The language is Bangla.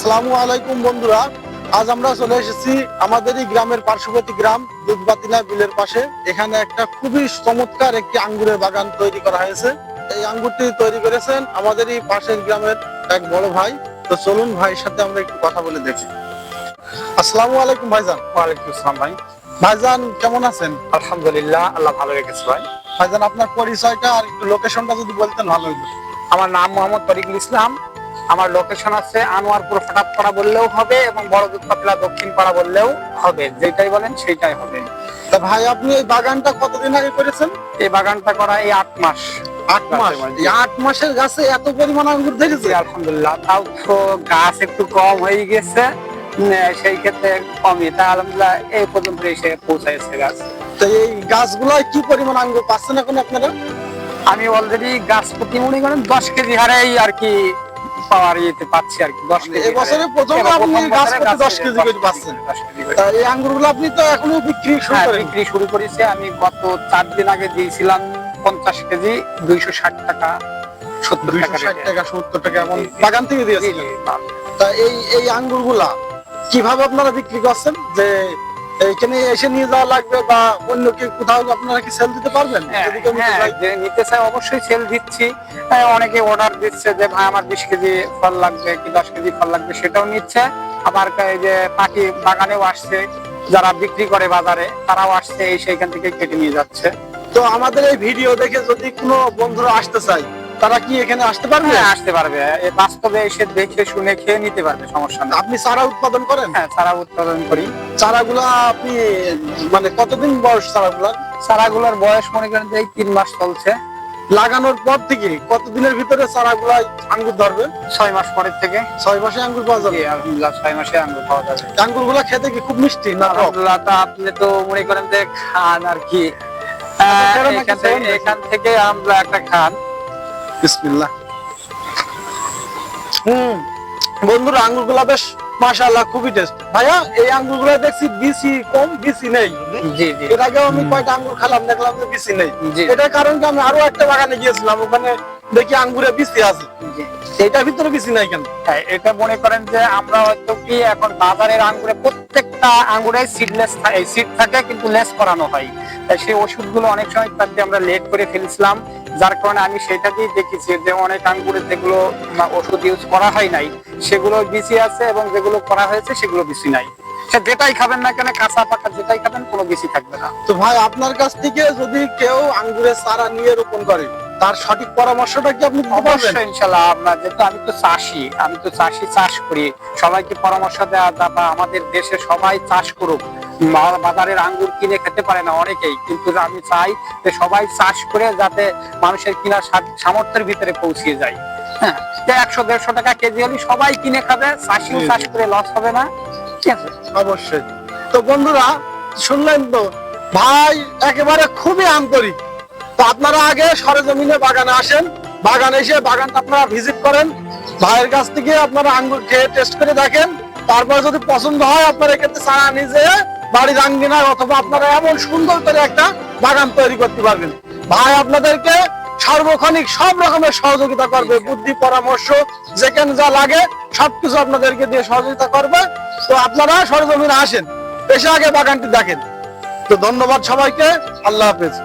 আসসালামু আলাইকুম বন্ধুরা, আজ আমরা চলে এসেছি আমাদেরই গ্রামের পার্শ্ববর্তী গ্রাম দুধবাতিনা বিলের পাশে। এখানে একটা খুবই চমৎকার একটি আঙ্গুরের বাগান তৈরি করা হয়েছে। এই আঙ্গুরটি তৈরি করেছেন আমাদেরই পাশের গ্রামের এক বড় ভাই। তো চলুন ভাইয়ের সাথে আমরা একটু কথা বলে দেখি। আসসালামু আলাইকুম ভাইজান। ওয়ালাইকুম আসসালাম ভাই। ভাইজান কেমন আছেন? আলহামদুলিল্লাহ, আল্লাহ ভালো রেখেছে ভাই। ভাইজান আপনার পরিচয়টা আর একটু লোকেশনটা যদি বলতেন ভালো হতো। আমার নাম মোহাম্মদ তরিকুল ইসলাম। আমার লোকেশন আছে আনোয়ারপুর ফাটাতপাড়া বললেও হবে এবং বড় দুধপাতলা দক্ষিণ পাড়া বললেও হবে, যেটাই বলেন সেইটাই হবে। তা ভাই আপনি এই বাগানটা কতদিন আগে করেছেন? এই বাগানটা করা এই 8 মাস। 8 মাস? এই 8 মাসের গাছে এত পরিমাণ আঙ্গুর ধরেছে? আলহামদুলিল্লাহ, তাও তো গাছ একটু কম হয়ে গেছে, সেই ক্ষেত্রে কমই, তা আলহামদুলিল্লাহ এই পর্যন্ত এসে পৌঁছাইছে গাছ। তো এই গাছগুলোয় কি পরিমাণ আঙ্গুর পাচ্ছেন এখন আপনারা? আমি অলরেডি গাছ প্রতি মনে করেন 10 কেজি হারেই আর কি পাওয়ার ইয়েতে পাচ্ছি আর কি। 10 কেজি এই বছরে প্রথম আপনি গাছ প্রতি 10 কেজি করে পাচ্ছেন। তা এই আঙ্গুরগুলো আপনি তো এখনো বিক্রি শুরু করেন? বিক্রি শুরু করেছি আমি গত 4 দিন আগে দিয়েছিলাম 50 কেজি 260 টাকা 70 টাকা 260 টাকা 70 টাকা এমন বাগান থেকে দিয়েছিলেন। তা এই আঙ্গুরগুলা কিভাবে আপনারা বিক্রি করছেন? যে এইখানে এসে নিয়ে যাওয়া লাগবে বা অন্য কি কোথাও আপনারা কি সেল দিতে পারবেন? যদি কেউ নিতে চায়? যে নিতে চাই অবশ্যই সেল দিচ্ছি। অনেকে অর্ডার দিচ্ছে যে ভাই আমার 20 কেজি ফল লাগবে কি 10 কেজি ফল লাগবে, সেটাও নিচ্ছে। আবার এই যে পাখি বাগানেও আসছে, যারা বিক্রি করে বাজারে তারাও আসছে, এই সেইখান থেকে কেটে নিয়ে যাচ্ছে। তো আমাদের এই ভিডিও দেখে যদি কোনো বন্ধুরা আসতে চায় তারা কি এখানে আসতে পারবে? হ্যাঁ, আসতে পারবে, বাস্তবে এসে দেখে শুনে খেয়ে নিতে পারবে, সমস্যা নেই। আপনি চারা উৎপাদন করেন? হ্যাঁ, চারা উৎপাদন করি। চারাগুলা আপনি মানে কতদিন বয়স চারাগুলা? চারাগুলোর বয়স মনে করেন যে এই 3 মাস চলছে। লাগানোর পর থেকে কতদিনের ভিতরে চারাগুলা আঙ্গুর ধরবে? 6 মাস পরের থেকে। 6 মাসে আঙ্গুর পাওয়া যাবে? আলহামদুলিল্লাহ 6 মাসে আঙ্গুর পাওয়া যাবে। আঙ্গুরগুলা খেতে কি খুব মিষ্টি না? আলহামদুলিল্লাহ, তা আপনি তো মনে করেন যে খান আর কি। এখান থেকে আমরা একটা খান। বিসমিল্লাহ। বন্ধুরা আঙ্গুরগুলা বেশ মাশাআল্লাহ খুবই টেস্ট। ভাইয়া এই আঙ্গুরগুলা দেখছি বিসি কম, বিসি নেই। জি জি। এর আগেও আমি কয়টা আঙ্গুর খেলাম, দেখলাম যে বিসি নেই। জি। এটার কারণ কি আমি আরো একটা বাগানে গিয়েছিলাম, ওখানে দেখি আঙ্গুরে বিসি আছে। জি। এটার ভিতরে বিসি নাই কেন? হ্যাঁ, এটা মনে করেন যে আমরা হয়তো কি এখন বাজারের আঙ্গুরে প্রত্যেকটা আঙ্গুরে সিডলেস সিড থাকে কিন্তু লেস করানো হয়, তাই সেই ওষুধগুলো অনেক সময় তাতে আমরা লেট করে ফেলছিলাম, যার কারণে আমি সেটা দিয়ে দেখেছি যে অনেক আঙ্গুরে যেগুলো ওষুধ ইউজ করা হয় নাই সেগুলো বিসি আছে এবং যেগুলো করা হয়েছে সেগুলো বিসি নাই। সে যেটাই খাবেন না কেন, কাঁচা পাকা যেটাই খাবেন, কোনো বিসি থাকবে না। তো ভাই আপনার কাছ থেকে যদি কেউ আঙ্গুরের চারা নিয়ে রোপণ করে তার সঠিক পরামর্শটা কি আপনি দিতে পারবেন? অবশ্যই ইনশাআল্লাহ। আমরা যেহেতু আমি তো চাষি, চাষ করি, সবাইকে পরামর্শ দেওয়া বা আমাদের দেশে সবাই চাষ করুক। বাজারের আঙ্গুর কিনে খেতে পারে না অনেকেই, কিন্তু আমি চাই যে সবাই চাষ করে যাতে মানুষের কিনা সামর্থ্যের ভিতরে পৌঁছিয়ে যায়। হ্যাঁ, 100-150 টাকা কেজি হলে সবাই কিনে খাবে, চাষিও চাষ করে লস হবে না। ঠিক আছে? অবশ্যই। তো বন্ধুরা শুনলেন তো, ভাই একেবারে খুবই আন্তরিক। তো আপনারা আগে সরেজমিনে বাগানে আসেন, বাগানে এসে বাগানটা আপনারা ভিজিট করেন, ভাইয়ের কাছ থেকে আপনারা আঙ্গুর খেয়ে টেস্ট করে দেখেন। তারপর যদি পছন্দ হয় আপনারা এক্ষেত্রে চারা নিজে বাড়ির আঙ্গিনায় অথবা আপনারা এমন সুন্দর করে একটা বাগান তৈরি করতে পারবেন। ভাই আপনাদেরকে সার্বক্ষণিক সব রকমের সহযোগিতা করবে, বুদ্ধি পরামর্শ যেখানে যা লাগে সবকিছু আপনাদেরকে দিয়ে সহযোগিতা করবে। তো আপনারা সরজমিনে আসেন, এসে আগে বাগানটি দেখেন। তো ধন্যবাদ সবাইকে, আল্লাহ হাফেজ।